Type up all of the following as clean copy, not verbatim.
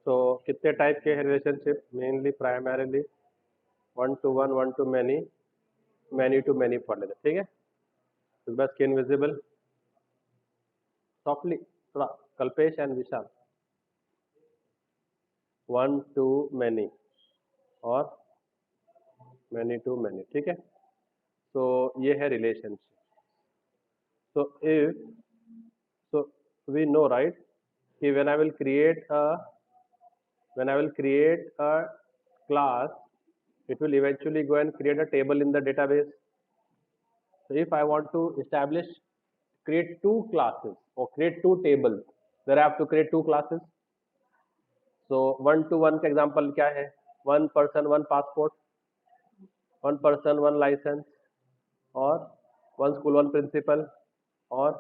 तो कितने टाइप के हैं relationship? Mainly primarily one to one, one to many to many पढ़ लेते, ठीक है। तो बस स्किन विजिबल सॉफ्टली थोड़ा, Kalpesh and Vishal, one to many और मैनी टू मैनी, ठीक है। तो ये है relationship. So if so we know, right, कि when I will create a class, it will eventually go and create a table in the database. So if I want to create two classes or create two tables, then I have to create two classes. So one to one का example क्या है? One person one passport, one person one license, और one school one principal, और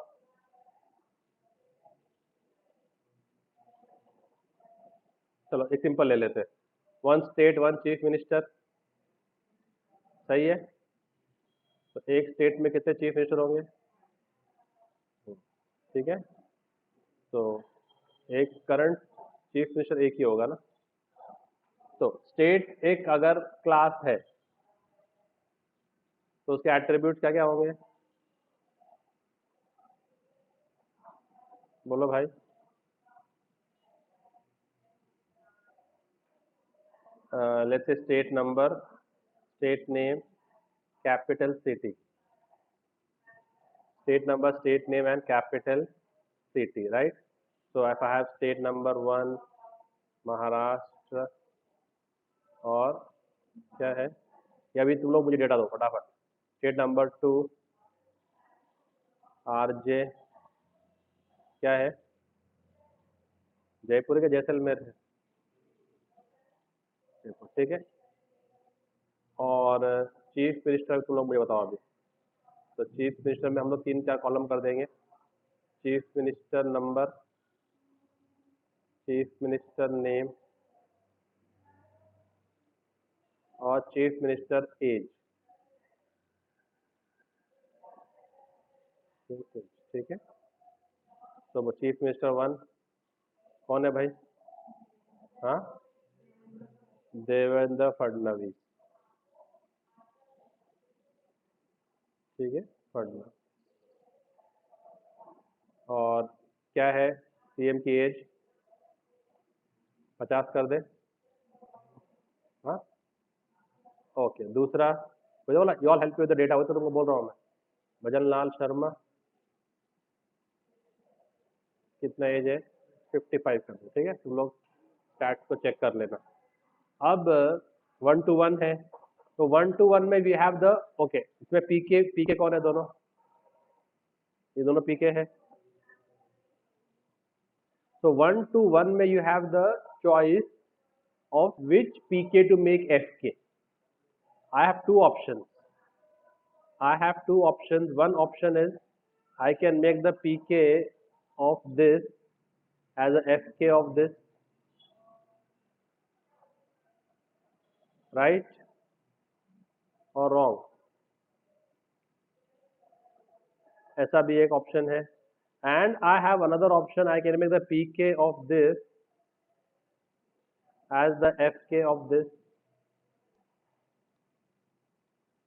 चलो एक simple ले लेते हैं, one state one chief minister, सही है। तो एक स्टेट में कितने चीफ मिनिस्टर होंगे? ठीक है। तो एक करंट चीफ मिनिस्टर एक ही होगा ना। तो स्टेट एक अगर क्लास है तो उसके एट्रीब्यूट क्या क्या होंगे? बोलो भाई। Let's say state number, state name, capital city, state number, state name and capital city, right? So if I have state number 1 Maharashtra, और क्या है, या अभी तुम लोग मुझे डेटा दो फटाफट। स्टेट नंबर 2 आरजे, क्या है, जयपुर के जैसलमेर है, जयपुर, ठीक है। और चीफ मिनिस्टर तुम लोग मुझे बताओ अभी। तो चीफ मिनिस्टर में हम लोग 3-4 कॉलम कर देंगे। Chief minister number, chief minister name और चीफ मिनिस्टर एज, ठीक है। तो वो चीफ मिनिस्टर 1 कौन है भाई? हाँ, देवेंद्र फडणवीस, ठीक है, फडणवीस। और क्या है सीएम की एज? 50 कर दे। हाँ, ओके। दूसरा मुझे बोला you all help with the data, वो तो तुमको बोल रहा हूँ मैं। भजन लाल शर्मा कितना एज है? 55 कर दो, ठीक है। तुम लोग स्टैट्स को चेक कर लेना। अब 1 to 1 है, तो 1 to 1 में वी हैव द, ओके, इसमें पीके, पीके कौन है? दोनों, ये दोनों पीके है। So 1 to 1 में you have the choice of which PK to make FK. I have two options. One option is I can make the PK of this as a FK of this, right or wrong? ऐसा भी एक option है. And I have another option, I can make the PK of this as the FK of this.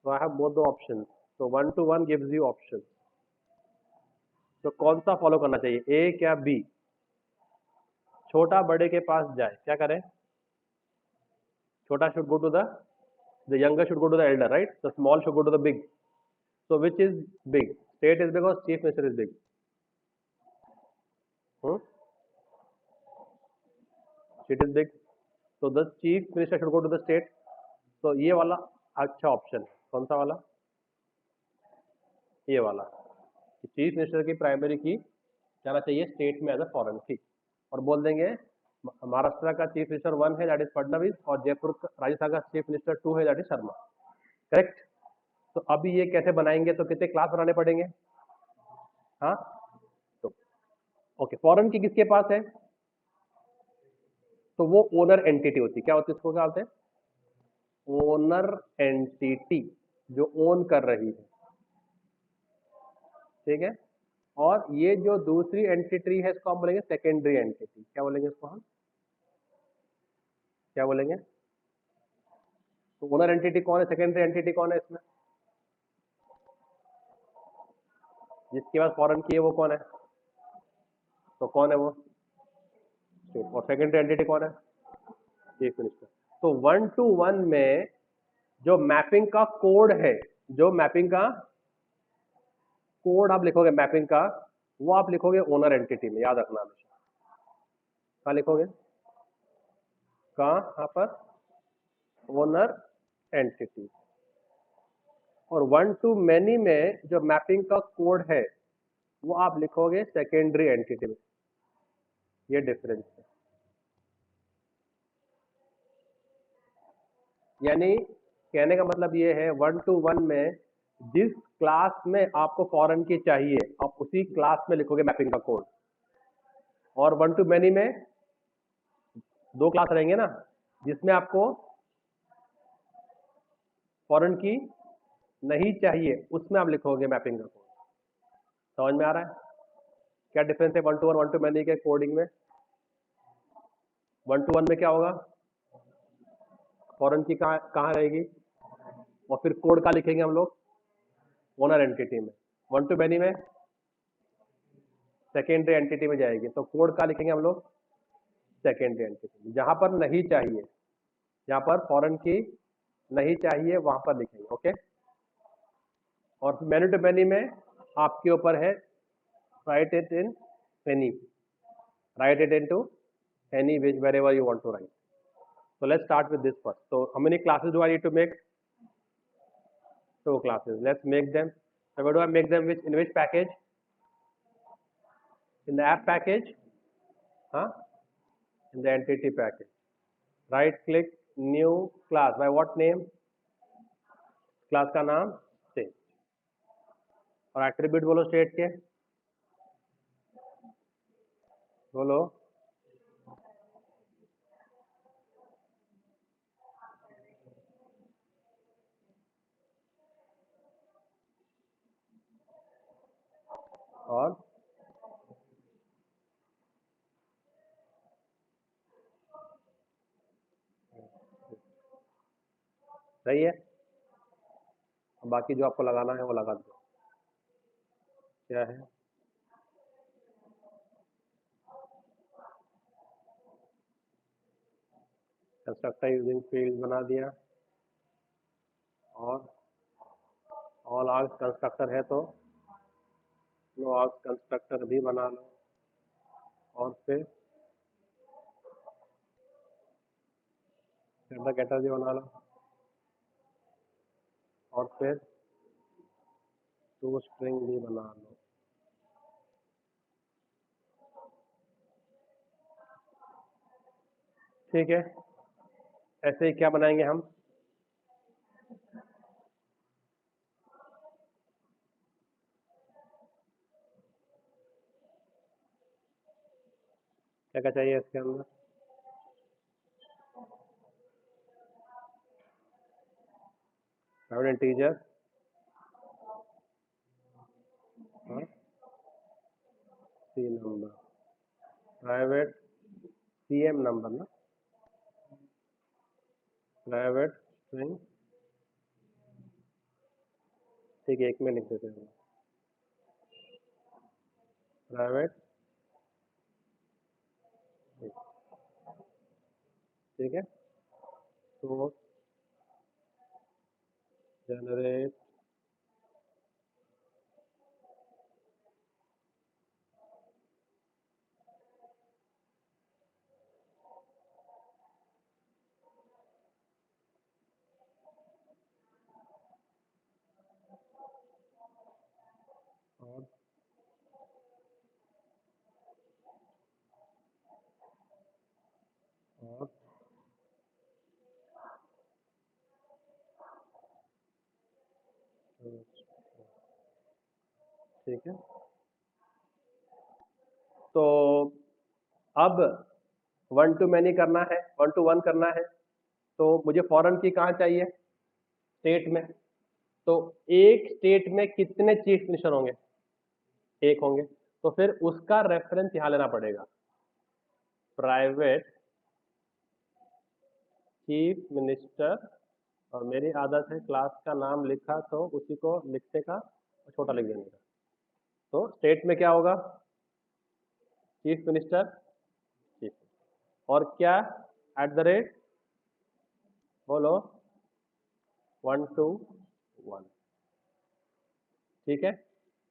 So I have both the options. So 1 to 1 gives you options. तो कौन सा follow करना चाहिए, ए क्या बी? छोटा बड़े के पास जाए, क्या करें? छोटा should go to the younger should go to the elder, right? The small should go to the big. So which is big? State is big or chief minister is big? State is big. So the chief minister should go to the state. So ये वाला अच्छा option है। कौन सा वाला? ये वाला। Chief minister की प्राइमरी की जाना चाहिए स्टेट में एज अ फॉरेन की, और बोल देंगे महाराष्ट्र का चीफ मिनिस्टर 1 है दैट इज फडणवीस, और जयपुर राजस्थान का चीफ मिनिस्टर 2 है दैट इज शर्मा, करेक्ट। तो अभी ये कैसे बनाएंगे? तो कितने क्लास बनाने पड़ेंगे? हाँ, तो ओके, फॉरेन की किसके पास है? तो वो ओनर एंटिटी होती है। क्या होती है उसको, क्या बोलते हैं? ओनर एंटिटी, जो ओन कर रही है, ठीक है। और ये जो दूसरी एंटिटी है इसको हम बोलेंगे सेकेंडरी एंटिटी। क्या बोलेंगे इसको हम? क्या बोलेंगे? तो ओनर एंटिटी कौन है, सेकेंडरी एंटिटी कौन है इसमें? जिसके पास फॉरेन की है वो कौन है? तो कौन है वो? स्टेट। और सेकेंडरी एंटिटी कौन है? Chief minister. तो 1-to-1 में जो मैपिंग का कोड है, जो मैपिंग का कोड आप लिखोगे मैपिंग का, वो आप लिखोगे ओनर एंटिटी में, याद रखना हमेशा। कहाँ लिखोगे? कहाँ पर? Owner entity. और 1-to-many में जो मैपिंग का कोड है वो आप लिखोगे सेकेंडरी एंटिटी में। ये डिफरेंस है। यानी कहने का मतलब ये है 1-to-1 में जिस क्लास में आपको फॉरेन की चाहिए आप उसी क्लास में लिखोगे मैपिंग का कोड। और 1-to-many में दो क्लास रहेंगे ना, जिसमें आपको फॉरेन की नहीं चाहिए उसमें आप लिखोगे मैपिंग का कोड। समझ में आ रहा है क्या डिफरेंस है 1-to-1 1-to-many के कोडिंग में? 1-to-1 में क्या होगा? फॉरेन की कहाँ रहेगी, और फिर कोड कहाँ लिखेंगे हम लोग? ओनर एंटिटी में। 1-to-many में सेकेंडरी एंटिटी में जाएगी, तो कोड कहाँ लिखेंगे हम लोग? सेकेंडरी एंटिटी में। जहां पर नहीं चाहिए, जहां पर फॉरेन की नहीं चाहिए वहां पर लिखेंगे। ओके। और मैनी टू मैनी में आपके ऊपर है, write it in any, write it in to any which wherever you want to write. So let's start with this first. So how many classes do I need to make? 2 classes. Let's make them. So where do I make them? In which package? In the app package? Huh? In the entity package. Right click, new class. By what name? Class का नाम state. और attribute बोलो state के, बोलो और सही है। बाकी जो आपको लगाना है वो लगा दो। क्या है? कंस्ट्रक्टर यूजिंग फील्ड बना दिया, और ऑल आर्ग्स कंस्ट्रक्टर है तो नो आर्ग्स कंस्ट्रक्टर भी बना लो, और फिर गेटर भी बना लो, और फिर टू स्ट्रिंग भी बना लो। ठीक है। ऐसे ही क्या बनाएंगे हम? क्या क्या चाहिए इसके अंदर? Private integer, C number, private CM number ना, प्राइवेट स्ट्रिंग। ठीक है, एक में लिख देते हैं प्राइवेट। ठीक है। तो जनरेट और ठीक है। तो अब 1-to-many करना है, 1-to-1 करना है, तो मुझे फॉरेन की कहाँ चाहिए? स्टेट में। तो एक स्टेट में कितने चीफ मिनिस्टर होंगे? एक होंगे। तो फिर उसका रेफरेंस यहां लेना पड़ेगा, प्राइवेट चीफ मिनिस्टर, और मेरी आदत है क्लास का नाम लिखा तो उसी को लिखने का और छोटा लिख देने का। तो स्टेट में क्या होगा? चीफ मिनिस्टर, चीफ, और क्या एट द रेट, बोलो, 121। ठीक है,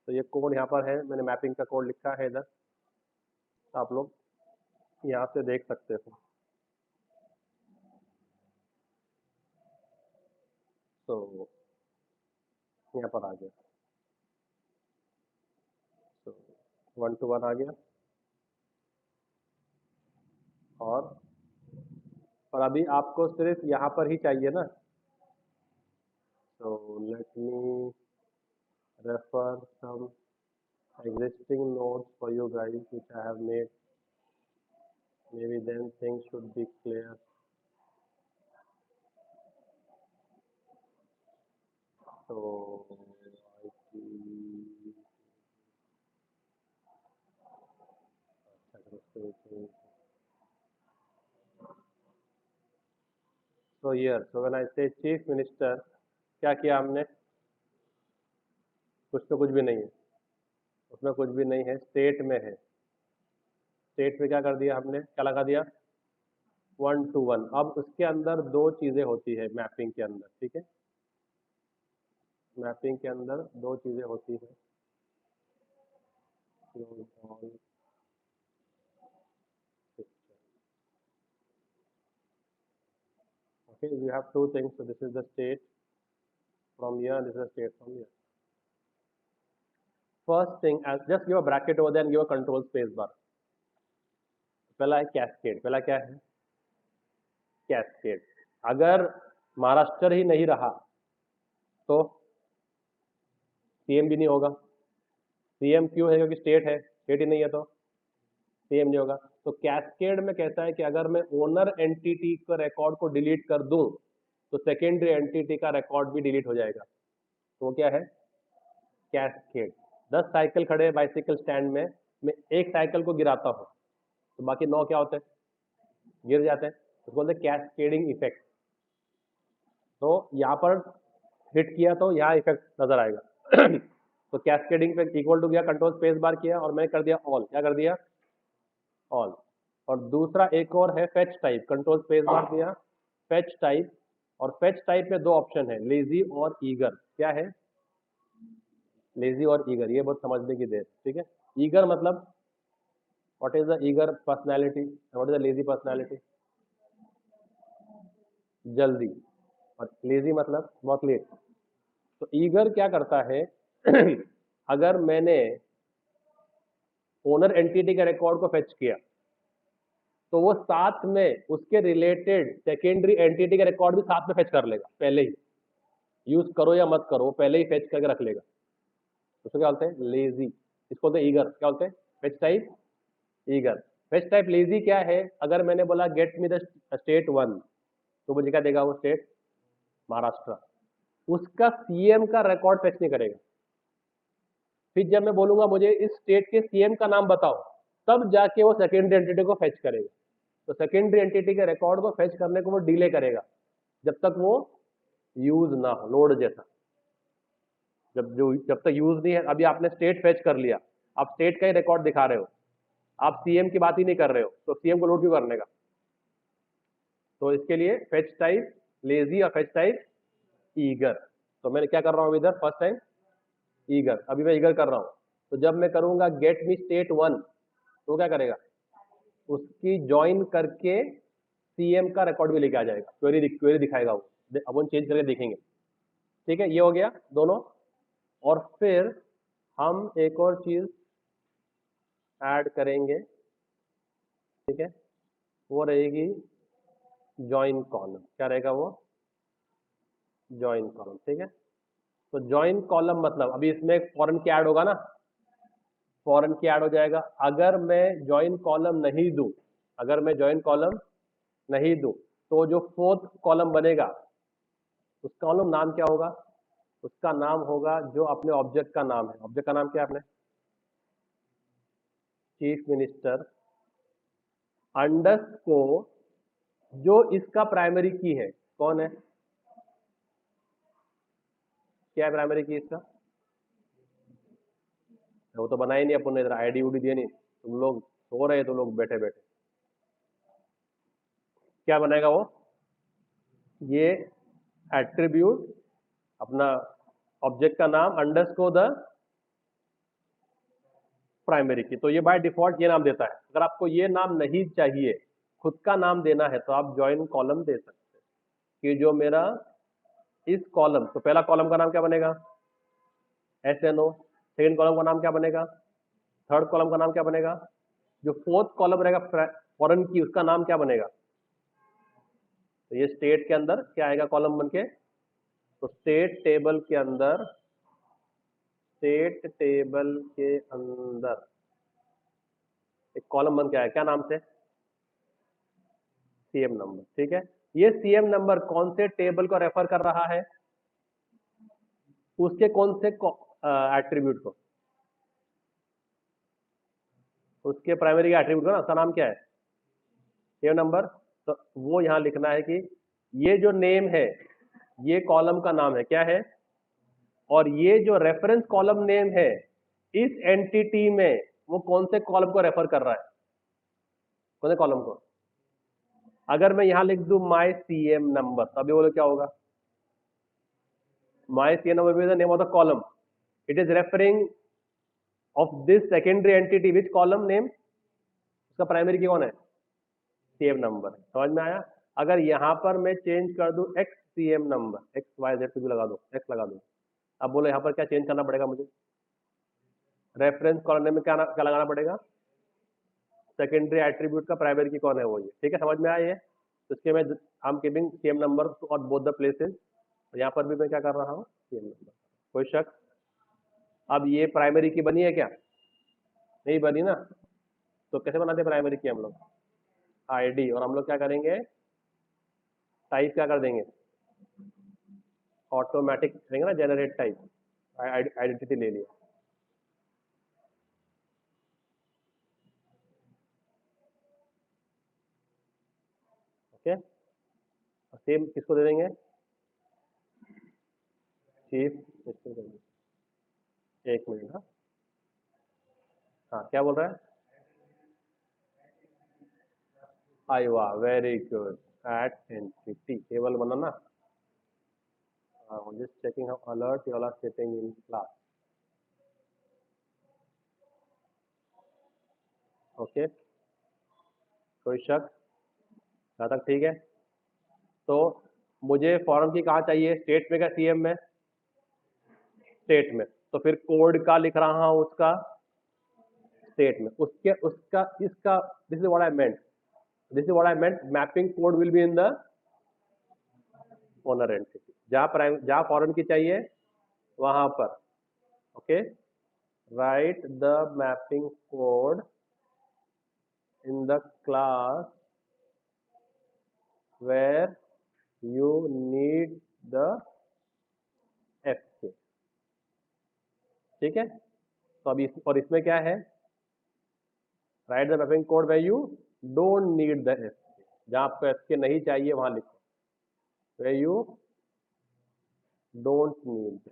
तो ये कोड यहाँ पर है, मैंने मैपिंग का कोड लिखा है इधर, आप लोग यहाँ से देख सकते हो। तो यहाँ पर आ गया, तो 121 आ गया। और अभी आपको सिर्फ यहाँ पर ही चाहिए ना, तो let me refer some existing notes for you guys which I have made. Maybe then things should be clear. So here, so when I say chief minister, क्या किया हमने? कुछ तो कुछ भी नहीं है, उसमें कुछ भी नहीं है, स्टेट में है। स्टेट में क्या कर दिया हमने, क्या लगा दिया? 121। अब उसके अंदर दो चीजें होती है मैपिंग के अंदर, ठीक है? मैपिंग के अंदर दो चीजें होती है। Okay, we have two things. So this is the state from here, this is the state from here. First thing, just give a bracket over there and give a control space bar. पहला है cascade. पहला क्या है? Cascade. अगर महाराष्ट्र ही नहीं रहा तो CM भी नहीं होगा। सीएम क्यों है? क्योंकि स्टेट है, स्टेट ही नहीं है तो सीएम नहीं होगा। तो कैस्केड में कहता है कि अगर मैं ओनर एंटिटी का रिकॉर्ड को डिलीट कर दूं तो सेकेंडरी एंटिटी का रिकॉर्ड भी डिलीट हो जाएगा। तो वो क्या है? कैस्केड। 10 साइकिल खड़े हैं बाइसिकल स्टैंड में, मैं एक साइकिल को गिराता हूँ तो बाकी 9 क्या होते हैं? गिर जाते हैं। उसको बोलते हैं कैस्केडिंग इफेक्ट। तो यहाँ पर हिट किया तो यहाँ इफेक्ट नजर आएगा। तो कैस्केडिंग पे इक्वल टू गया, कंट्रोल स्पेस बार किया और मैंने कर दिया ऑल। क्या कर दिया? ऑल। और दूसरा एक और है fetch type, control space bar दिया, फेच टाइप। और फेच टाइप में दो ऑप्शन है, लेजी और ईगर। क्या है? लेजी और ईगर, ये बहुत समझने की देर, ठीक है? ईगर मतलब what is the eager personality, what is the lazy personality? जल्दी। और लेजी मतलब बहुत लेट। तो ईगर क्या करता है? अगर मैंने ओनर एंटिटी के रिकॉर्ड को फेच किया तो वो साथ में उसके रिलेटेड सेकेंडरी एंटिटी के रिकॉर्ड भी साथ में फेच कर लेगा, पहले ही। यूज करो या मत करो, पहले ही फेच करके रख लेगा। उसको क्या बोलते हैं? लेजी। इसको बोलते हैं ईगर। क्या बोलते हैं? Fetch type eager. Fetch type lazy क्या है? अगर मैंने बोला गेट मी द स्टेट 1 तो मुझे क्या देगा वो स्टेट? महाराष्ट्र। उसका सीएम का रिकॉर्ड फेच नहीं करेगा। फिर जब मैं बोलूंगा मुझे इस स्टेट के सीएम का नाम बताओ, तब जाके वो सेकेंडरी एंटिटी को फेच करेगा। तो सेकेंडरी एंटिटी के रिकॉर्ड को फेच करने को वो डिले करेगा जब तक वो यूज ना हो, लोड जैसा। जब तक यूज नहीं है, अभी आपने स्टेट फेच कर लिया, आप स्टेट का ही रिकॉर्ड दिखा रहे हो, आप सीएम की बात ही नहीं कर रहे हो, तो सीएम को लोड क्यों करने का? तो इसके लिए फेच टाइप लेजी और फेच टाइप ईगर। तो मैंने क्या कर रहा हूं इधर? फर्स्ट टाइम ईगर, अभी मैं ईगर कर रहा हूं। तो जब मैं करूंगा गेट मी स्टेट 1 तो क्या करेगा? उसकी ज्वाइन करके सीएम का रिकॉर्ड भी लेके आ जाएगा, क्वेरी दिखाएगा वो, अपन चेंज करके देखेंगे। ठीक है, ये हो गया दोनों। और फिर हम एक और चीज ऐड करेंगे, ठीक है, वो रहेगी ज्वाइन कॉलम। क्या रहेगा वो? Join column. ठीक है, तो ज्वाइन कॉलम मतलब अभी इसमें फॉरेन की ऐड होगा ना, फॉरेन की ऐड हो जाएगा। अगर मैं ज्वाइन कॉलम नहीं दूं, अगर मैं ज्वाइन कॉलम नहीं दूं तो जो फोर्थ कॉलम बनेगा उसका कॉलम नाम क्या होगा? उसका नाम होगा जो अपने ऑब्जेक्ट का नाम है। ऑब्जेक्ट का नाम क्या है अपने? चीफ मिनिस्टर अंडरस्कोर जो इसका प्राइमरी की है कौन है? क्या है प्राइमरी की इसका? वो तो बनाया ही नहीं अपन ने, इधर आईडी उडी दिया नहीं, तुम लोग सो रहे तुम लोग बैठे बैठे। क्या बनाएगा वो? ये एट्रीब्यूट अपना ऑब्जेक्ट का नाम अंडरस्कोर द प्राइमरी की, तो ये बाय डिफॉल्ट ये नाम देता है। अगर आपको ये नाम नहीं चाहिए, खुद का नाम देना है, तो आप ज्वाइन कॉलम दे सकते हैं कि जो मेरा इस कॉलम, तो पहला कॉलम का नाम क्या बनेगा? SNO। सेकेंड कॉलम का नाम क्या बनेगा? थर्ड कॉलम का नाम क्या बनेगा? जो फोर्थ कॉलम रहेगा फॉरेन की, उसका नाम क्या बनेगा? तो ये स्टेट के अंदर क्या आएगा कॉलम बन के? तो स्टेट टेबल के अंदर एक कॉलम बन के आया, क्या नाम से? CM number. ठीक है, ये CM नंबर कौन से टेबल को रेफर कर रहा है? उसके कौन से एट्रीब्यूट को? उसके प्राइमरी के एट्रीब्यूट को ना, उसका नाम क्या है? CM number. तो वो यहाँ लिखना है कि ये जो नेम है ये कॉलम का नाम है, क्या है? और ये जो रेफरेंस कॉलम नेम है इस एंटिटी में वो कौन से कॉलम को रेफर कर रहा है? कौन से कॉलम को? अगर मैं यहां लिख दूं माई CM नंबर, तो अभी बोलो क्या होगा? माई CM number is the name of the column, it is referring of this secondary entity which column name, उसका प्राइमरी की कौन है? CM number. समझ में आया? अगर यहां पर मैं चेंज कर दूं एक्स CM नंबर, XYZ कुछ भी लगा दो, एक्स लगा दो, अब बोलो यहां पर क्या चेंज करना पड़ेगा मुझे? रेफरेंस कॉलम में क्या लगाना पड़ेगा? सेकेंडरी एट्रीब्यूट का प्राइमरी की कौन है वो ये। ठीक है, समझ में आया ये? तो इसके में हम कीपिंग CM नंबर और बोथ द प्लेसेस, यहाँ पर भी मैं क्या कर रहा हूँ? CM number. कोई शक? अब ये प्राइमरी की बनी है क्या? नहीं बनी ना? तो कैसे बनाते प्राइमरी की हम लोग? ID, और हम लोग क्या करेंगे? टाइप क्या कर देंगे? ऑटोमेटिक करेंगे ना, जनरेट टाइप। आइडेंटिटी ले लिया। ओके, सेम किसको दे देंगे? चीफ इसको दे देंगे। एक मिनट। हाँ हाँ, क्या बोल रहा है? आईवा, वेरी गुड। एट एंटिटी टेबल बनाना। Just checking how alert you all are sitting in class. Okay, कोई शक? यहाँ तक ठीक है? तो मुझे फॉर्म की कहाँ चाहिए? स्टेट में क्या CM में? स्टेट में। तो फिर कोड का लिख रहा हूँ उसका स्टेट में, उसके उसका इसका, this is what I meant, mapping code will be in the owner entity, जहाँ फॉरेन की चाहिए वहां पर। Okay, right the mapping code in the class where you need the FK। ठीक है, तो अभी और इसमें क्या है? Right the mapping code where you don't need the FK, जहां आपको FK नहीं चाहिए वहां लिखो where you don't need।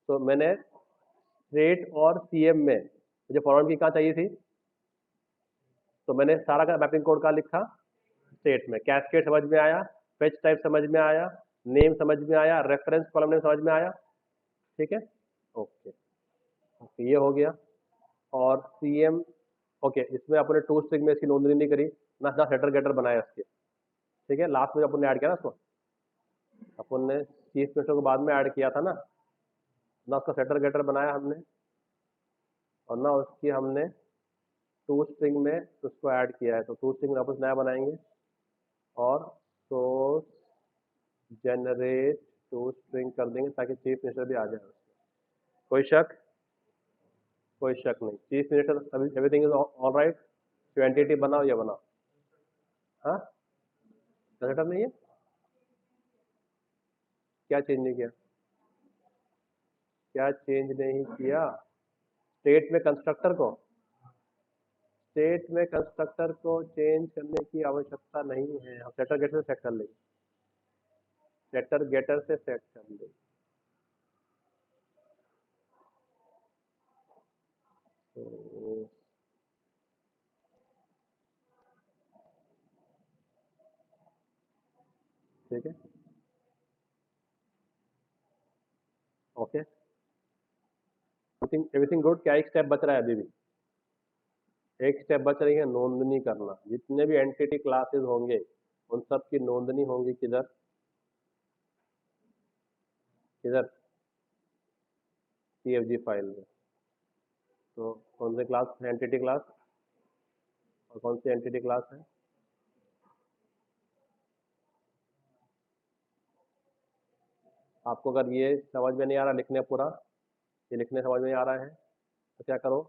तो मैंने स्टेट और CM में मुझे फॉरवर्ड की कहाँ चाहिए थी, तो मैंने सारा का मैपिंग कोड का लिखा स्टेट में। कैस्केड समझ में आया, फेच टाइप समझ में आया, नेम समझ में आया, रेफरेंस कॉलम नेम समझ में आया। ठीक है, ओके ओके, ये हो गया। और CM, ओके, इसमें अपने टू स्ट्रिंग में इसकी नोंदनी नहीं करी ना, ना सेटर गेटर बनाया इसके। ठीक है, लास्ट में अपन ने ऐड किया ना उसको, अपन ने चीफ मिनिस्टर को बाद में ऐड किया था ना, ना उसका सेटर गेटर बनाया हमने, और ना उसकी हमने टू स्ट्रिंग में उसको ऐड किया है। तो टू स्ट्रिंग में वापस नया बनाएंगे और सोर्स जनरेट टू स्ट्रिंग कर देंगे ताकि चीफ मिनिस्टर भी आ जाए उसमें। कोई शक? कोई शक नहीं। Chief minister everything is all right. तो एंटिटी बनाओ या बनाओ। हाँ, सेटर नहीं है? क्या चेंज नहीं किया? क्या चेंज नहीं किया? स्टेट में कंस्ट्रक्टर को, स्टेट में कंस्ट्रक्टर को चेंज करने की आवश्यकता नहीं है, हम सेटर गेटर से सेट कर लेंगे, सेटर गेटर से सेट कर लेंगे। तो ठीक है, ओके, एवरीथिंग गुड। क्या एक स्टेप बच रहा है? अभी भी एक स्टेप बच रही है, नोंदनी करना। जितने भी एंटिटी क्लासेस होंगे उन सब की नोंदनी होंगी किधर? किधर? CFG फाइल में। तो कौन से क्लास है? Entity class. और कौन सी एंटिटी क्लास है? आपको अगर ये समझ में नहीं आ रहा लिखने पूरा, ये लिखने समझ में नहीं आ रहा है तो क्या करो,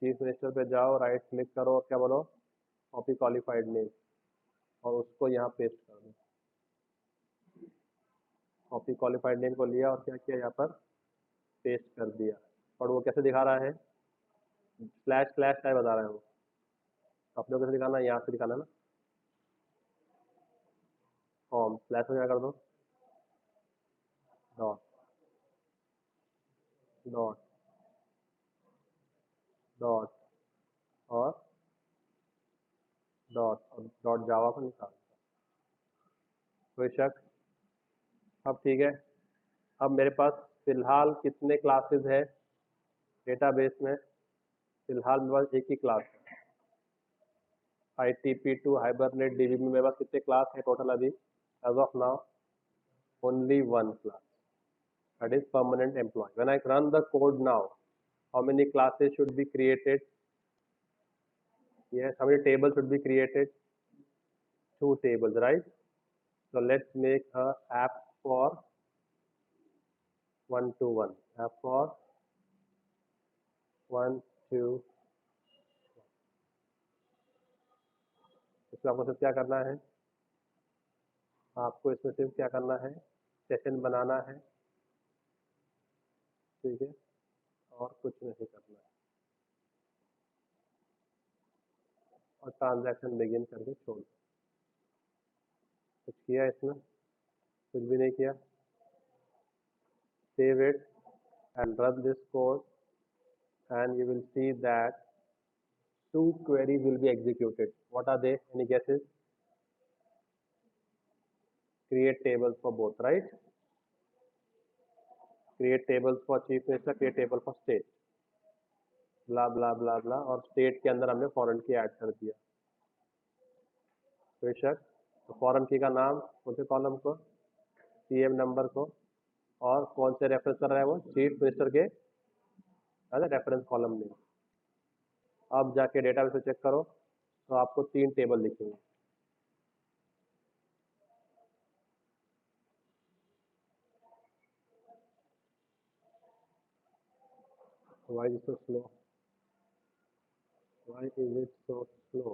चीफ मिनिस्टर पे जाओ, राइट क्लिक करो और क्या बोलो, कॉपी क्वालिफाइड नेम, और उसको यहाँ पेस्ट कर दो। कॉपी क्वालिफाइड नेम को लिया और क्या किया, यहाँ पर पेस्ट कर दिया। और वो कैसे दिखा रहा है? स्लैश स्लैश टाइप बता रहा है वो। अपने को कैसे दिखाना है? यहाँ से दिखाना है ना, फॉर्म स्लैश में क्या कर दो, डॉट डॉट डॉट और डॉट जावा को निकाल। कोई शक? अब ठीक है। अब मेरे पास फिलहाल कितने क्लासेस है डेटाबेस में? फिलहाल मेरे पास एक ही क्लास है। ITP2 हाइबरनेट डीबी में मेरे पास कितने क्लास है टोटल अभी? As of now only one class, that is permanent employee. When I run the code now, how many classes should be created? Yes, how many tables should be created? Two tables, right? So let's make a app for one-to-one. App for one, two. इसमें आपको सिर्फ क्या करना है? आपको इसमें सिर्फ क्या करना है? सेशन बनाना है, ठीक है, और कुछ नहीं करना है, और ट्रांजैक्शन बिगिन करके छोड़ दो। कुछ किया इसमें? कुछ भी नहीं किया। Save it and run this code and you will see that two queries will be executed. What are they? Any guesses? Create tables for both, right? Create tables for chief minister, create table for state, blah blah blah blah, और state के अंदर हमने foreign की add कर दिया। बेशक, तो foreign की का नाम कौन से कॉलम को? CM नंबर को, और कौन से रेफरेंस कर रहा है वो? चीफ मिनिस्टर के रेफरेंस कॉलम में। अब जाके डेटाबेस में चेक करो तो आपको 3 टेबल दिखेंगे। Why is it so slow? Why is it so slow?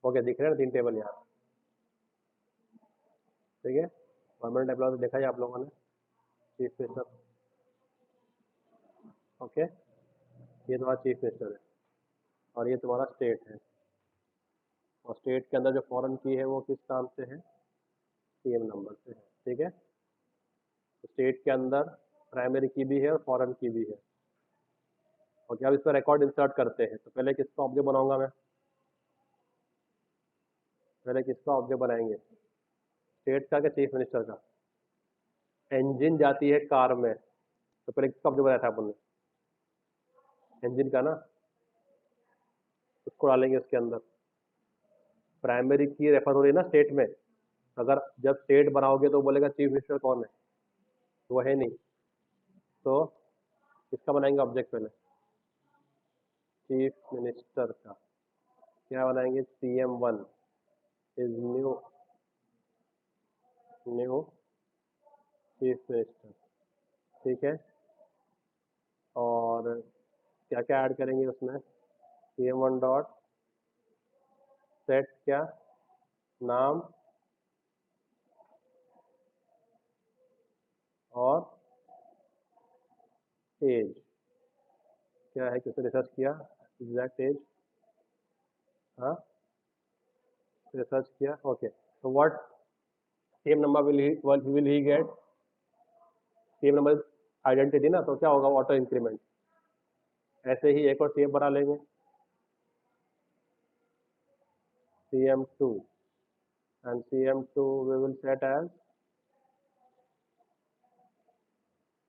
Okay, दिख रहे हैं 3 टेबल यहाँ, ठीक है। परमानेंट एम्प्लॉय देखा है आप लोगों ने, चीफ मिनिस्टर, ओके, ये तुम्हारा चीफ मिनिस्टर है और ये तुम्हारा स्टेट है, और स्टेट के अंदर जो फॉरेन की है वो किस नाम से है? CM नंबर से है, ठीक है। तो स्टेट के अंदर प्राइमरी की भी है और फॉरेन की भी है। ओके, अब इस पर रिकॉर्ड इंसर्ट करते हैं। तो पहले किसका ऑब्जेक्ट बनाऊंगा मैं? पहले किसका ऑब्जेक्ट बनाएंगे? स्टेट का, क्या चीफ मिनिस्टर का? इंजन जाती है कार में, तो पहले किसका ऑब्जेक्ट बनाया था अपन ने? इंजन का ना, उसको डालेंगे उसके अंदर। प्राइमरी की रेफर हो रही है ना स्टेट में, अगर जब स्टेट बनाओगे तो बोलेगा चीफ मिनिस्टर कौन है, तो वो है नहीं, तो किसका बनाएंगे ऑब्जेक्ट? पहले चीफ मिनिस्टर का। क्या बनाएंगे? CM1 is new chief minister, ठीक है। और क्या क्या ऐड करेंगे उसमें? CM1 डॉट सेट क्या नाम और एज, क्या है, किसने रिसर्च किया? एग्जैक्ट एज, हाँ रिसर्च किया, ओके। तो what same number will he get, same number identity ना, तो क्या होगा ऑटो इंक्रीमेंट। ऐसे ही एक और सेम बना लेंगे, CM2, and CM2 we will set as,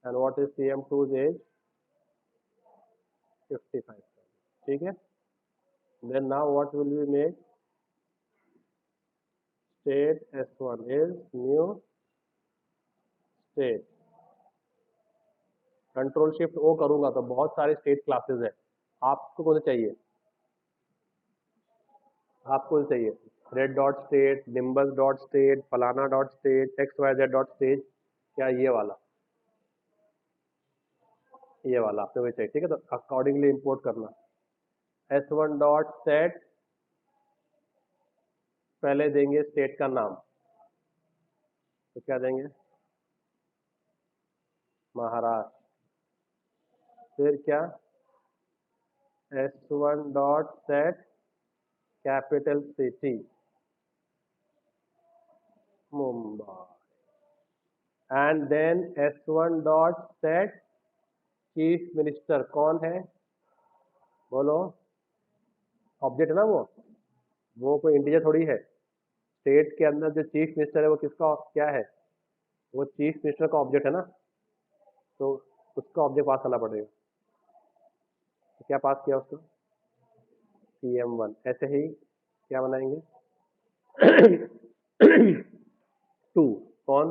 and what is CM2's age, 55, ठीक है। Then now what will we make, state S1 is new state, control shift O करूंगा तो बहुत सारे स्टेट क्लासेस है, आपको कौन सा चाहिए, आपको कौन सा चाहिए, red dot state, nimbus dot state, फलाना dot state, XYZ dot state, क्या ये वाला आपको वही चाहिए, ठीक है। तो अकॉर्डिंगली इंपोर्ट करना, S1 डॉट सेट, पहले देंगे स्टेट का नाम, तो क्या देंगे, महाराष्ट्र। फिर क्या, S1 dot set capital city, Mumbai. And then S1 dot set chief minister, कौन है बोलो, ऑब्जेक्ट है ना वो कोई इंटीजर थोड़ी है। स्टेट के अंदर जो चीफ मिनिस्टर है वो किसका क्या है, वो चीफ मिनिस्टर का ऑब्जेक्ट है ना, तो उसका ऑब्जेक्ट पास करना पड़ेगा। तो क्या पास किया उसको, CM1। ऐसे ही क्या बनाएंगे, 2, कौन,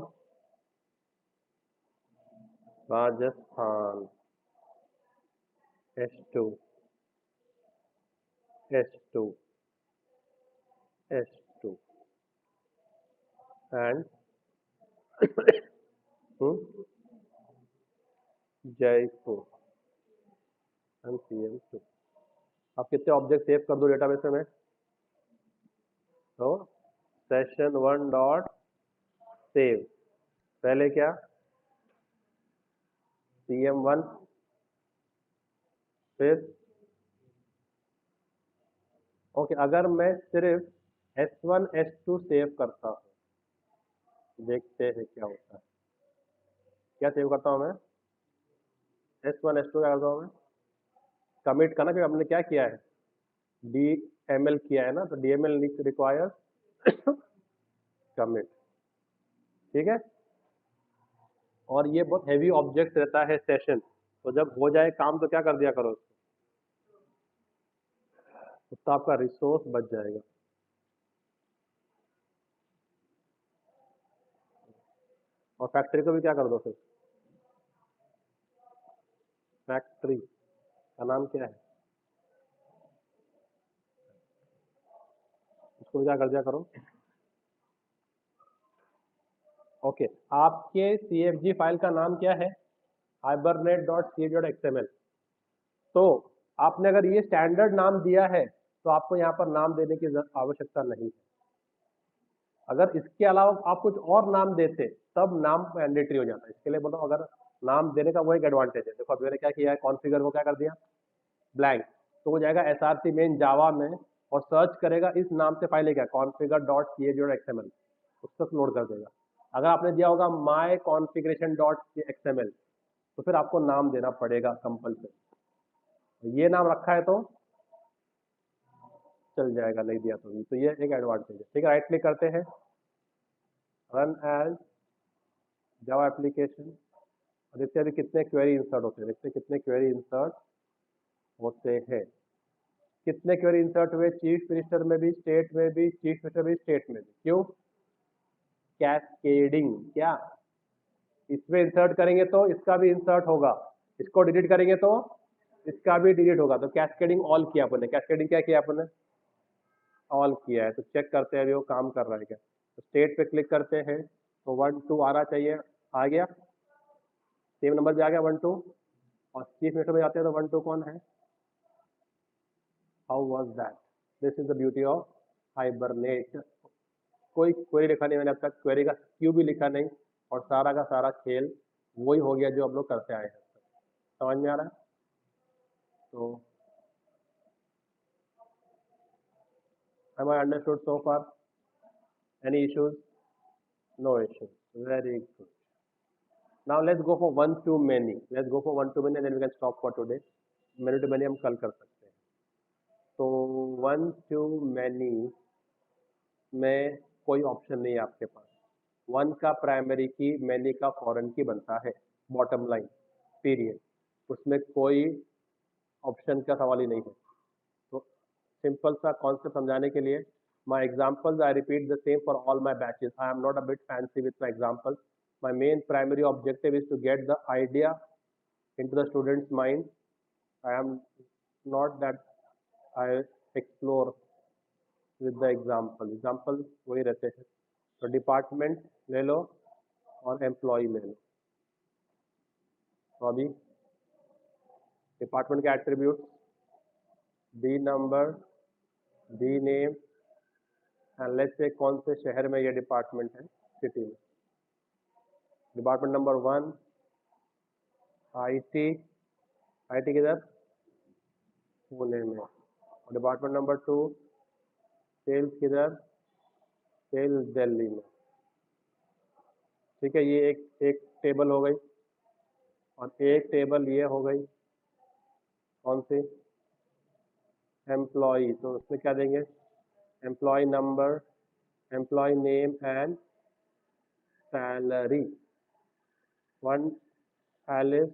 Rajasthan, S2, S2, S2, and Jaipur, and CM2। आप कितने ऑब्जेक्ट सेव कर दो डेटाबेस में, तो session1 डॉट सेव, पहले क्या, CM1, फिर ओके। अगर मैं सिर्फ S1 S2 सेव करता हूँ, देखते हैं क्या होता है, क्या सेव करता हूँ मैं, S1 S2 क्या करता हूँ मैं, कमिट करना, क्योंकि हमने क्या किया है, DML किया है ना, तो DML रिक्वायर कमिट, ठीक है। और ये बहुत हैवी ऑब्जेक्ट रहता है सेशन, तो जब हो जाए काम तो क्या कर दिया करो, तो आपका रिसोर्स बच जाएगा। और फैक्ट्री को भी क्या कर दो फिर, फैक्ट्री का नाम क्या है, उसको भी क्या कर दिया करो, ओके। आपके CFG फाइल का नाम क्या है, hibernate.c.xml। तो आपने अगर ये स्टैंडर्ड नाम दिया है तो आपको यहाँ पर नाम देने की आवश्यकता नहीं है। अगर इसके अलावा आप कुछ और नाम देते तब नाम मैंडेटरी हो जाता है। इसके लिए बोलो, अगर नाम देने का वो एक एडवांटेज है। देखो अभी मैंने क्या किया है, कॉन्फ़िगर को क्या कर दिया ब्लैंक, तो वो जाएगा SRC मेन जावा में और सर्च करेगा इस नाम से फाइल है क्या, configure.ca.xml, उस तक लोड कर देगा। अगर आपने दिया होगा my configuration.xml तो फिर आपको नाम देना पड़ेगा कंपलसरी। ये नाम रखा है तो चल जाएगा, नहीं दिया तो भी, तो ये एक एडवांटेज है, ठीक है। राइट क्लिक करते हैं, रन एज जावा एप्लीकेशन, देखते हैं अभी कितने क्वेरी इंसर्ट होते हैं, देखते हैं कितने क्वेरी इंसर्ट होते हैं, कितने क्वेरी इंसर्ट हुए, चीफ मिनिस्टर में भी, स्टेट में भी, चीफ मिनिस्टर भी, स्टेट में भी। क्यों, कैस्केडिंग, क्या इसमें इंसर्ट करेंगे तो इसका भी इंसर्ट होगा, इसको डिलीट करेंगे तो इसका भी डिलीट होगा, तो कैस्केडिंग ऑल किया आपने, कैस्केडिंग क्या किया आपने, ऑल किया है। तो चेक करते हैं अभी वो काम कर रहा है क्या, तो स्टेट पे क्लिक करते हैं तो 1 2 आना चाहिए, आ गया, सेम नंबर भी आ गया 1 2, और चीफ मिनिस्टर में जाते हैं तो 1 2 कौन है, how was that, this is the beauty of hibernate. कोई क्वेरी लिखा नहीं मैंने अब तक, क्वेरी का क्यू भी लिखा नहीं, और सारा का सारा खेल वही हो गया जो हम लोग करते आए हैं। समझ में आ रहा है, तो Am I understood so far? Any issues? No issues. Very good. Now let's go for one to many. Let's go for one to many and then we can stop for today. Many to many हम कल कर सकते हैं. तो one to many में कोई option नहीं है आपके पास. वन का प्राइमरी की, मैनी का फॉरेन की बनता है. Bottom line period. उसमें कोई ऑप्शन का सवाल ही नहीं है. तो सिंपल सा कॉन्सेप्ट समझाने के लिए my examples I repeat the same for all my batches. I am not a bit fancy with my examples. My main primary objective is to get the idea into the student's mind. I am not that I explore with the example. Example वही रहते हैं. तो department ले लो और employ ले लो. तो अभी department के attribute D number, D name and let's say कौन से शहर में ये डिपार्टमेंट है, सिटी में. डिपार्टमेंट नंबर 1 आईटी, आईटी किधर, पुणे में. और डिपार्टमेंट नंबर 2 सेल्स किधर, सेल्स दिल्ली में. ठीक है, ये एक टेबल हो गई. और एक टेबल ये हो गई कौन सी, एम्प्लॉय. तो उसमें क्या देंगे, employ number, employ name and salary. One Alice,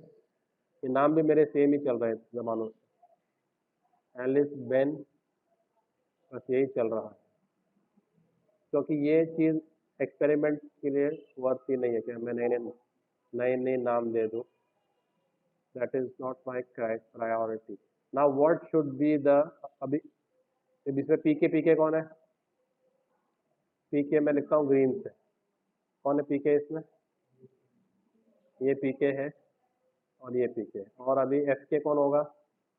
ये नाम भी मेरे सेम ही चल रहे हैं जमानों से. एलिस, बेन, बस यही चल रहा है. क्योंकि ये चीज़ एक्सपेरिमेंट के लिए वर्थ ही नहीं है कि मैं नए नए नाम दे दूँ. That is not my priority. Now what should be the, अभी इसमें पीके कौन है, पीके मैं लिखता हूँ ग्रीन से. कौन है पीके इसमें, ये पीके है और ये पीके है. और अभी एफ के कौन होगा,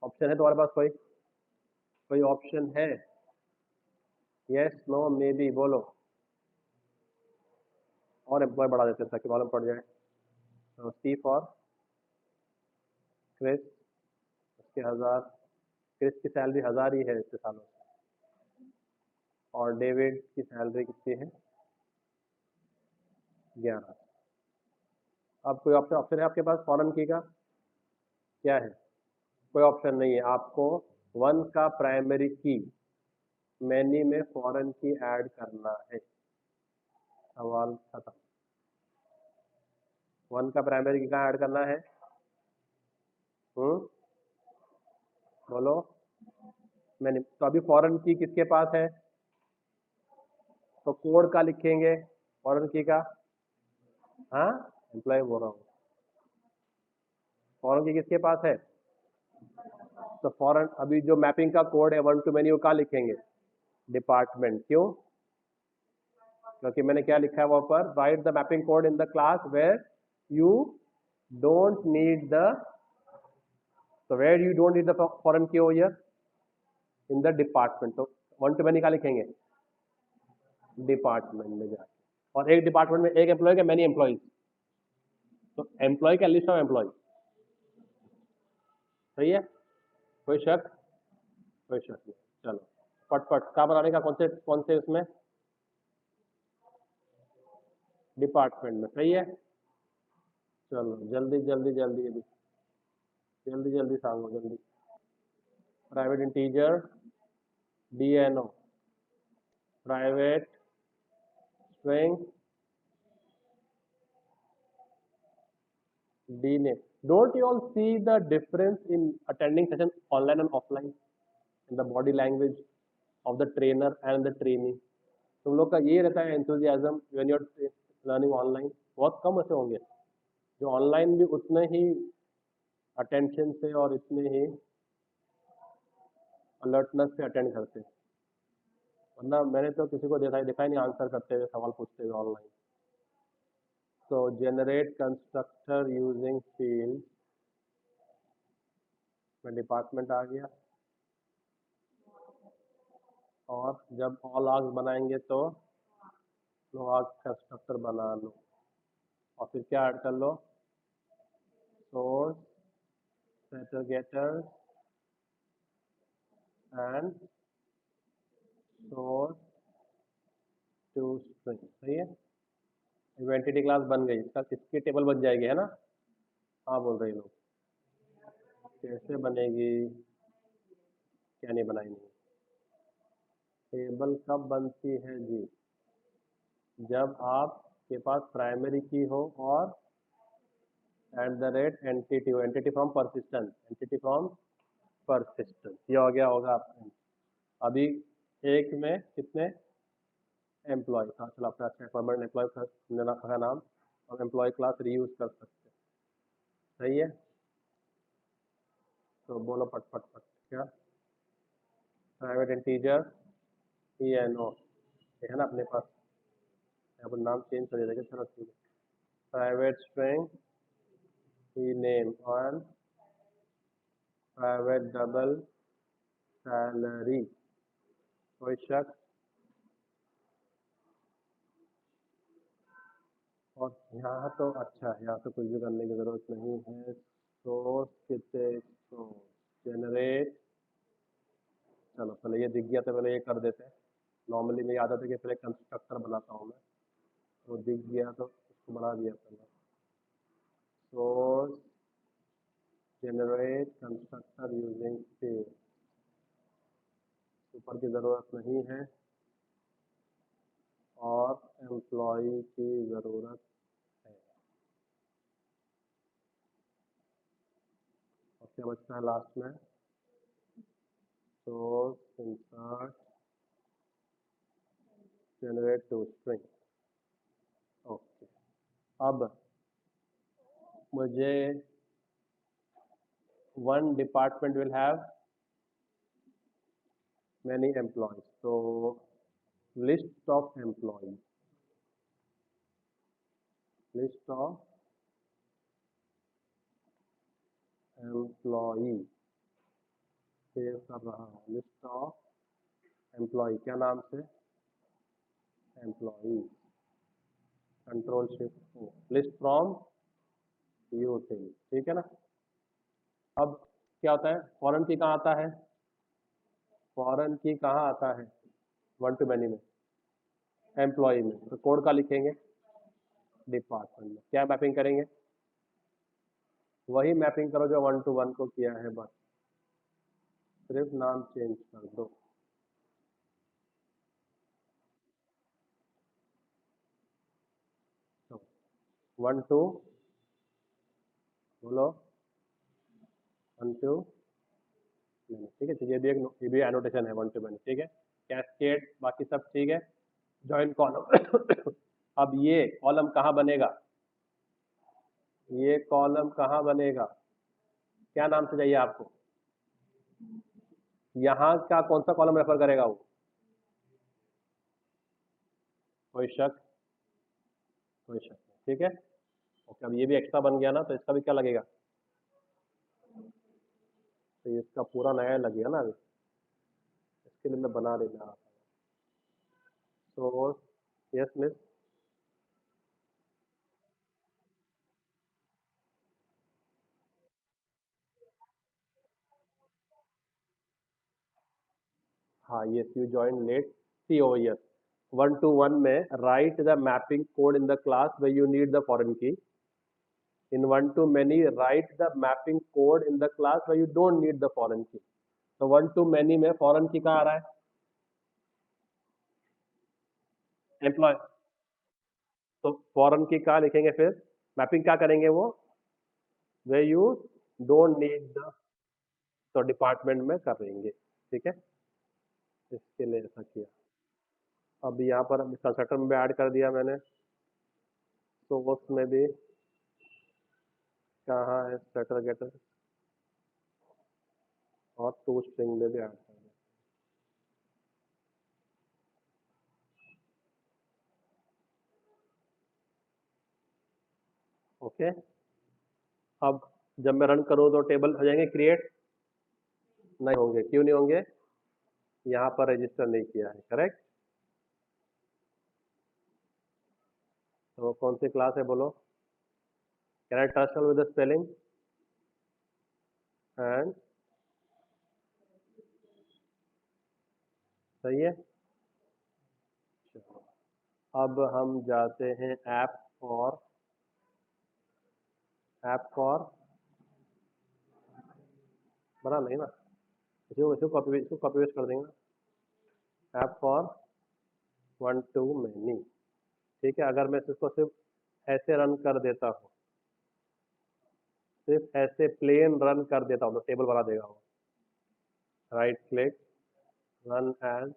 ऑप्शन है तुम्हारे पास, कोई ऑप्शन है, यस नो मे बी, बोलो. और एम्प्लॉय बढ़ा देते ताकि मालूम पड़ जाए. तो सी फॉर क्रिस, उसके 1000, क्रिस की सैलरी 1000 ही है इतने सालों से. और डेविड की सैलरी कितनी है, 11. अब कोई ऑप्शन है आपके पास फॉरेन की का, क्या है, कोई ऑप्शन नहीं है. आपको वन का प्राइमरी की, मैनी में फॉरेन की ऐड करना है. सवाल खत्म. वन का प्राइमरी की कहाँ ऐड करना है, बोलो. मैंने तो अभी फॉरेन की किसके पास है, तो कोड का लिखेंगे फॉरेन की का. हाँ, एम्प्लॉय बोल रहा हूँ. फॉरेन की किसके पास है, तो फॉरेन अभी जो मैपिंग का कोड है वन टू मैनी, वो कहाँ लिखेंगे, डिपार्टमेंट. क्यों, क्योंकि मैंने क्या लिखा है वहां पर, write the mapping code in the class where you don't need the, so where you don't need the foreign key over here, in the department. तो वन टू मैनी का लिखेंगे, डिपार्टमेंट में जाके. और एक डिपार्टमेंट में एक एम्प्लॉय के मैनी एम्प्लॉइज, तो एम्प्लॉय का लिस्ट ऑफ एम्प्लॉय. सही है, कोई शक, कोई शक नहीं. चलो पट का बनाने का कौन से उसमें, डिपार्टमेंट में. सही है, चलो जल्दी जल्दी जल्दी अभी जल्दी जल्दी सांगो जल्दी. Private integer, DNO, private string, dname. Don't you all see the difference in attending session online and offline, in the body language of the trainer and the trainee? तुम लोग का ये रहता है enthusiasm when you're learning online. बहुत कम ऐसे होंगे जो ऑनलाइन भी उतने ही अटेंशन से और इतने ही अलर्टनेस से अटेंड करते हैं. वरना मैंने तो किसी को देखा ही नहीं आंसर करते हुए, सवाल पूछते हुए ऑनलाइन. तो generate constructor using field में डिपार्टमेंट आ गया. और जब ऑल आर्क्स बनाएंगे तो नो आर्क्स कंस्ट्रक्टर बना लो. और फिर क्या ऐड कर लो, source, setter getter and source to string, सही है। एंटिटी क्लास बन गई, इसका किसकी टेबल बन जाएगी, है ना। हाँ बोल रहे लोग, कैसे बनेगी, क्या नहीं बनाएंगे। टेबल कब बनती है जी, जब आपके पास प्राइमरी की हो और @entity हो, entity from persistence, entity from persistence, ये हो गया होगा आपका। अभी एक में कितने एम्प्लॉय था, चलो अपना अच्छा परमानेंट एम्प्लॉय का नाम और एम्प्लॉय क्लास रीयूज कर सकते हैं, सही है। तो बोलो पट पट पट, क्या private integer E N O है ना अपने पास, यहाँ पर नाम चेंज कर देगा, चलो ठीक है। प्राइवेट स्ट्रिंग ई नेम और प्राइवेट डबल सैलरी, कोई शक। और यहाँ तो अच्छा है, यहाँ तो कुछ भी करने की जरूरत नहीं है। सोर्स कितने, जनरेट, चलो पहले ये दिख गया तो पहले ये कर देते हैं। नॉर्मली मेरी आदत है कि पहले कंस्ट्रक्टर बनाता हूँ मैं, तो दिख गया तो उसको बना दिया पहले। Source generate constructor using space, ऊपर की ज़रूरत नहीं है और एम्प्लॉई की ज़रूरत है। और क्या बचता है लास्ट में, source insert generate to string. Okay, अब मुझे one department will have many employees, so list of employees, list of employee, save कर रहा हूँ, लिस्ट ऑफ एम्प्लॉय, क्या नाम से, employee, control shift list from यूटिल, ठीक है ना। अब क्या होता है, फॉरेन की कहाँ आता है, फॉरेन की कहाँ आता है, वन टू मैनी में, एम्प्लॉय में, तो कोड का लिखेंगे, डिपार्टमेंट में, क्या मैपिंग करेंगे, वही मैपिंग करो जो 1 to 1 को किया है, बस सिर्फ नाम चेंज कर दो। तो 1 to, बोलो 1 to, ठीक है, ये भी एक, ये भी एनोटेशन है 1 to मैनी, ठीक है। कैस्केड बाकी सब ठीक है। जॉइन कॉलम अब ये कॉलम कहाँ बनेगा, ये कॉलम कहाँ बनेगा, क्या नाम से चाहिए आपको, यहाँ का कौन सा कॉलम रेफर करेगा वो, कोई शक, कोई शक नहीं, ठीक है। ओके, अब ये भी एक्स्ट्रा बन गया ना, तो इसका भी क्या लगेगा, तो इसका पूरा नया लगेगा ना, अभी इसके लिए मैं बना देना रहा था। सोर्स, यस मिस, हाँ yes you join late, see over here 1 to 1 में write the mapping code in the class where you need the foreign key. In 1 to many, write the mapping code in the class where you don't need the foreign key. तो 1 to many में foreign key कहाँ आ रहा है, employ, तो foreign key कहाँ लिखेंगे, फिर mapping क्या करेंगे वो, where you don't need the, तो डिपार्टमेंट में करेंगे, ठीक है, इसके लिए ऐसा किया। अब यहाँ पर कंस्ट्रक्टर में भी ऐड कर दिया मैंने, तो उसमें भी कहाँ है सेटर गेटर, और टू स्ट्रिंग में भी ऐड कर दिया। ओके, अब जब मैं रन करूँ तो टेबल हो जाएंगे क्रिएट, नहीं होंगे, क्यों नहीं होंगे, यहाँ पर रजिस्टर नहीं किया है, करेक्ट। तो कौन सी क्लास है बोलो, can I trust with the spelling and, सही है। अब हम जाते हैं ऐप फॉर बना नहीं ना, इसको कॉपी पेस्ट कर देंगे ना, app for one to many. ठीक है, अगर मैं इसको सिर्फ ऐसे रन कर देता हूँ, सिर्फ ऐसे प्लेन रन कर देता हूँ तो टेबल बना देगा वो। Right click, run as.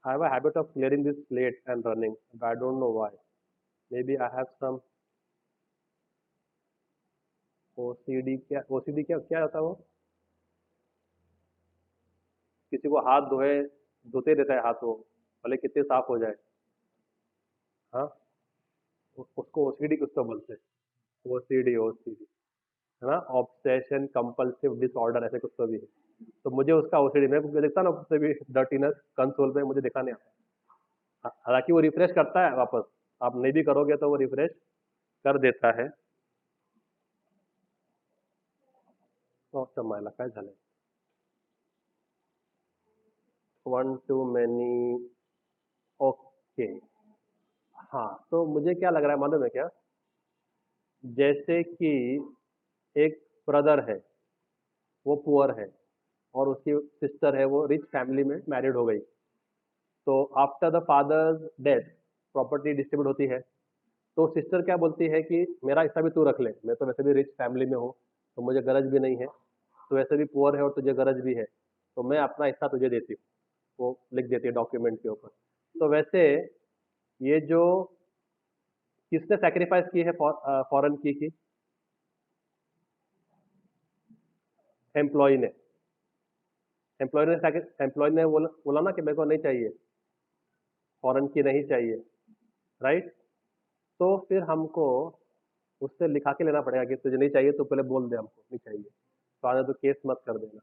I have a habit of clearing this slate and running, but I don't know why. Maybe I have some OCD। क्या OCD, क्या क्या होता है वो? किसी को हाथ धोते रहता है हाथ, वो भले कितने साफ हो जाए। हाँ, उसको OCD किसको बोलते हैं? OCD है ना, ऑब्सेशन कंपल्सिव डिसऑर्डर, ऐसे कुछ तो भी है। तो मुझे उसका OCD, मैं देखता ना उससे भी डर्टीनेस कंसोल पे मुझे दिखा नहीं आता। हालांकि वो रिफ्रेश करता है वापस, आप नहीं भी करोगे तो वो रिफ्रेश कर देता है। मायला काय झालंय, वन टू मैनी। ओके, हाँ, तो मुझे क्या लग रहा है मालूम है क्या? जैसे कि एक ब्रदर है, वो पुअर है, और उसकी सिस्टर है, वो रिच फैमिली में मैरिड हो गई। तो after the father's death property distribute होती है। तो सिस्टर क्या बोलती है कि मेरा हिस्सा भी तू रख ले, मैं तो वैसे भी रिच फैमिली में हूँ, तो मुझे गरज भी नहीं है, तो वैसे भी पुअर है और तुझे गरज भी है, तो मैं अपना हिस्सा तुझे देती हूँ। वो लिख देती है डॉक्यूमेंट के ऊपर। तो वैसे ये जो किसने सैक्रिफाइस की है फॉरेन की? एम्प्लॉय ने। एम्प्लॉय ने बोला ना कि मेरे को नहीं चाहिए, फॉरेन की नहीं चाहिए, राइट? तो फिर हमको उससे लिखा के लेना पड़ेगा कि तुझे नहीं चाहिए तो पहले बोल दे हमको नहीं चाहिए, तो आगे तो केस मत कर देना।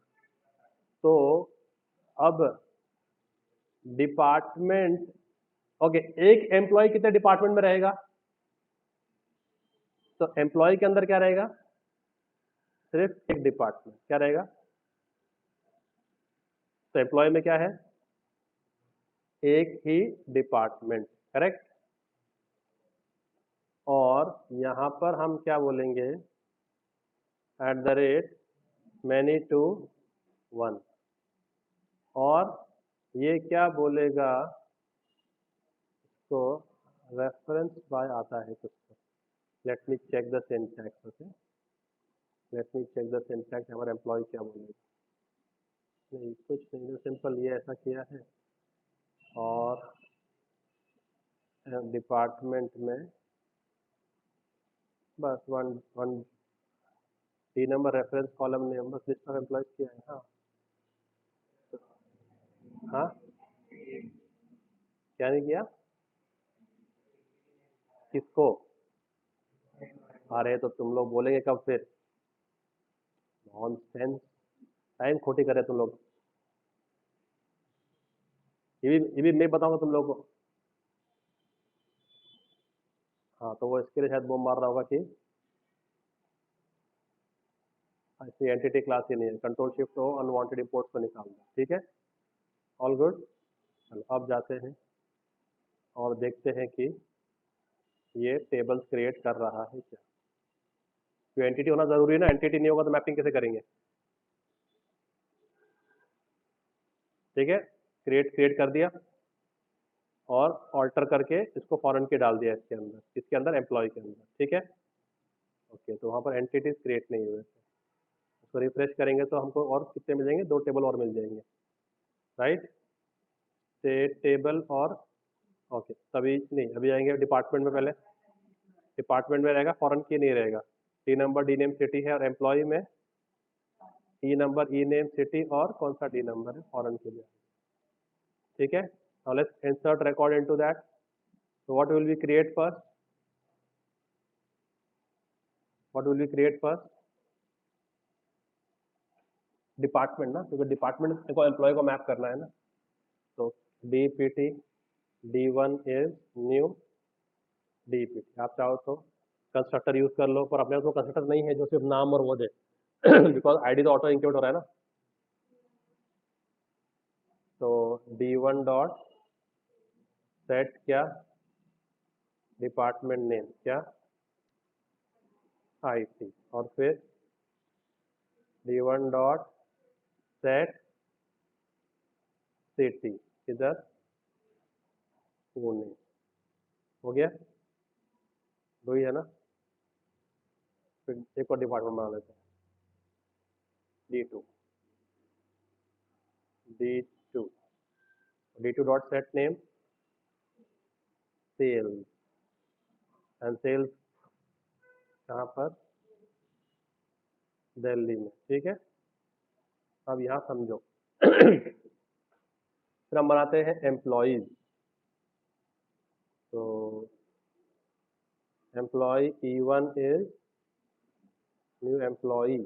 तो अब डिपार्टमेंट, ओके, एक एम्प्लॉय कितने डिपार्टमेंट में रहेगा? तो एम्प्लॉय के अंदर क्या रहेगा? सिर्फ एक डिपार्टमेंट, क्या रहेगा? तो एम्प्लॉय में क्या है? एक ही डिपार्टमेंट, करेक्ट। और यहां पर हम क्या बोलेंगे? @many to 1। और ये क्या बोलेगा? तो रेफरेंस बाय आता है कुछ तो। Let me check the syntax. Okay, let me check the syntax. हमारा एम्प्लॉय क्या बोलेगा? नहीं, कुछ नहीं, सिंपल ये ऐसा किया है। और डिपार्टमेंट में बस one one D number reference column ने बस लिस्ट ऑफ एम्प्लॉयज किया है। हाँ, हाँ, क्या नहीं किया? किसको? अरे तो तुम लोग बोलेंगे कब फिर? नॉनसेंस, टाइम खोटी करे तुम लोग। ये भी मैं बताऊंगा तुम लोगों को। हाँ, तो वो इसके लिए शायद वो मार रहा होगा कि ऐसी एंटिटी क्लास ही नहीं है, कंट्रोल शिफ्ट हो अनवांटेड इंपोर्ट्स को निकाल दो। ठीक है, ऑल गुड। चलो अब जाते हैं और देखते हैं कि ये टेबल्स क्रिएट कर रहा है क्या। तो एंटिटी होना जरूरी है ना, एंटिटी नहीं होगा तो मैपिंग कैसे करेंगे? ठीक है, क्रिएट क्रिएट कर दिया और ऑल्टर करके इसको फॉरेन के डाल दिया इसके अंदर, इसके अंदर एम्प्लॉय के अंदर। ठीक है, ओके, तो वहाँ पर एंटिटीज क्रिएट नहीं हुए। उसको रिफ्रेश करेंगे तो हमको और कितने मिल जाएंगे? 2 टेबल और मिल जाएंगे, राइट? टेबल और ओके, तभी नहीं, अभी आएंगे डिपार्टमेंट में। पहले डिपार्टमेंट में रहेगा, फॉरेन की नहीं रहेगा। D number D name city है, और एम्प्लॉय में ई नंबर ई नेम सिटी, और कौन सा डी नंबर है फॉरेन के लिए। ठीक है, now let's insert record into that. So what will we create first? What will we create first? Department ना, क्योंकि डिपार्टमेंट को एम्प्लॉय को मैप करना है ना। तो DPT D1 is new DPT। आप चाहो तो कंस्ट्रक्टर यूज कर लो, पर अपने पास वो कंस्ट्रक्टर नहीं है जो सिर्फ नाम और वो दे बिकॉज आईडी तो ऑटो इंक्रीमेंट हो रहा है ना। तो D1 डॉट सेट क्या? डिपार्टमेंट नेम क्या, IT, और फिर D1 डॉट सेट सिटी, इधर पुणे। हो गया, दो ही है ना। फिर एक और डिपार्टमेंट बना लेते हैं, D2, D2, D2 dot set name sales, and sales कहाँ पर, दिल्ली में, ठीक है। अब यहाँ समझो फिर हम बनाते हैं एम्प्लॉयज। तो employ E1 is new employ,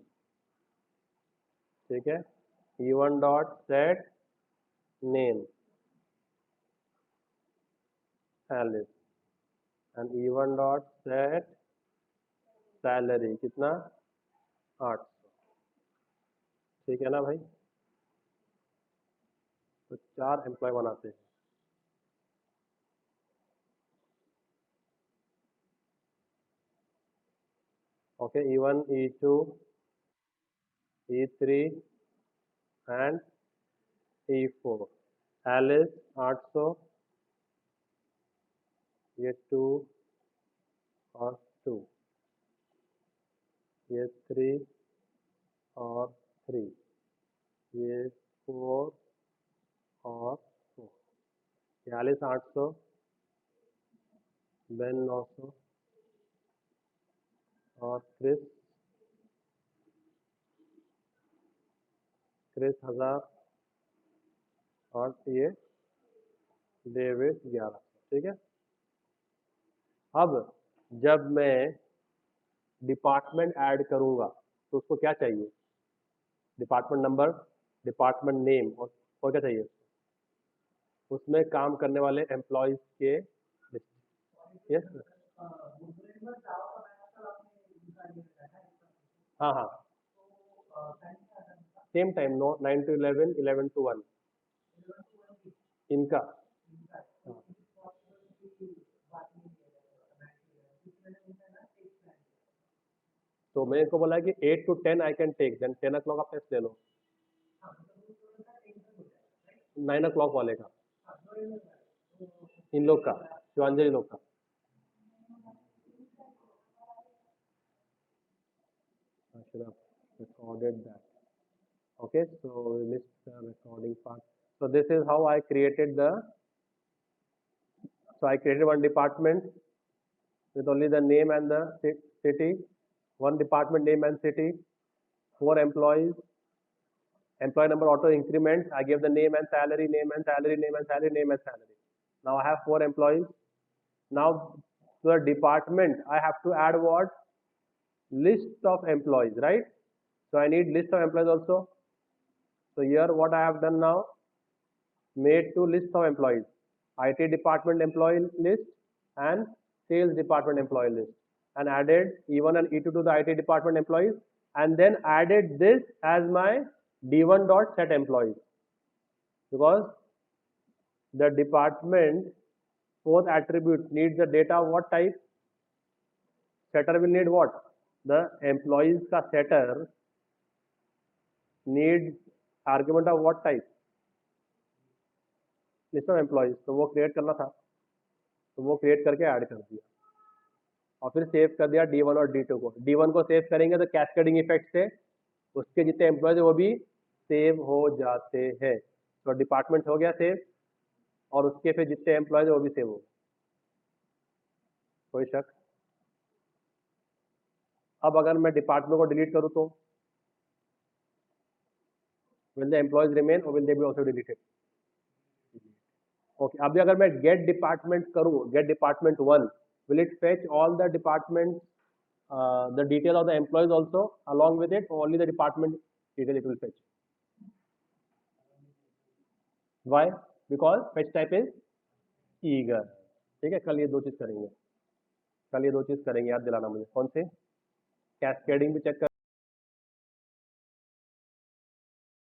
ठीक है। E1 dot set name Alice, and E1 dot set salary कितना, 800, ठीक है ना भाई। तो 4 एम्प्लॉय बनाते हैं। Okay, E1, E2, E3 and E4। Alice 800, ये 2 और 2, ये 3 और 3, ये 4 और 4, 46 800, बेन 900, और क्रिस 1000, और ये डेविड 1100, ठीक है। अब जब मैं डिपार्टमेंट ऐड करूंगा तो उसको क्या चाहिए, डिपार्टमेंट नंबर, डिपार्टमेंट नेम, और क्या चाहिए, उसमें काम करने वाले एम्प्लॉयज के लिस्ट। यस, हाँ हाँ, सेम टाइम, 9 to 11, 11 to 1 इनका। हाँ, तो मैं इनको बोला कि 8 to 10 I can take, then 10 o'clock आप टेस्ट ले लो, 9 o'clock वाले का, इन लोग का, शिवांजलि लोग का। I should have recorded that. Okay, so we missed the recording part. So this is how I created I created one department with only the name and the city, one department name and city, 4 employees, employee number auto increment. I gave the name and salary, name and salary, name and salary, name and salary. Now I have 4 employees. Now to the department, I have to add what? List of employees, right? So I need list of employees also. So here what I have done now, made 2 lists of employees, IT department employee list and sales department employee list, and added E1 and E2 to the IT department employees, and then added this as my D1 dot set employees, because the department fourth attribute needs the data of what type, setter will need what, the employees का setter needs argument of what type, list of employees. तो वो create करना था, तो वो create करके add कर दिया, और फिर सेव कर दिया D1 और D2 को। D1 को सेव करेंगे तो कैस्केडिंग इफेक्ट से उसके जितने एम्प्लॉयज है वो भी सेव हो जाते हैं। तो डिपार्टमेंट हो गया सेव, और उसके फिर जितने एम्प्लॉयज है वो भी सेव हो। कोई शक? अब अगर मैं डिपार्टमेंट को डिलीट करूँ तो विल द एम्प्लॉयज रिमेन और will they be also deleted? Okay, अभी अगर मैं गेट डिपार्टमेंट करूँ, gate department 1, will it fetch all the department, the detail of the employees also along with it, or only the department detail it will fetch? Why? Because fetch type is eager. ठीक है, कल ये 2 चीज करेंगे, कल ये 2 चीज करेंगे, याद दिलाना मुझे। कौन से? कैस्केडिंग भी चेक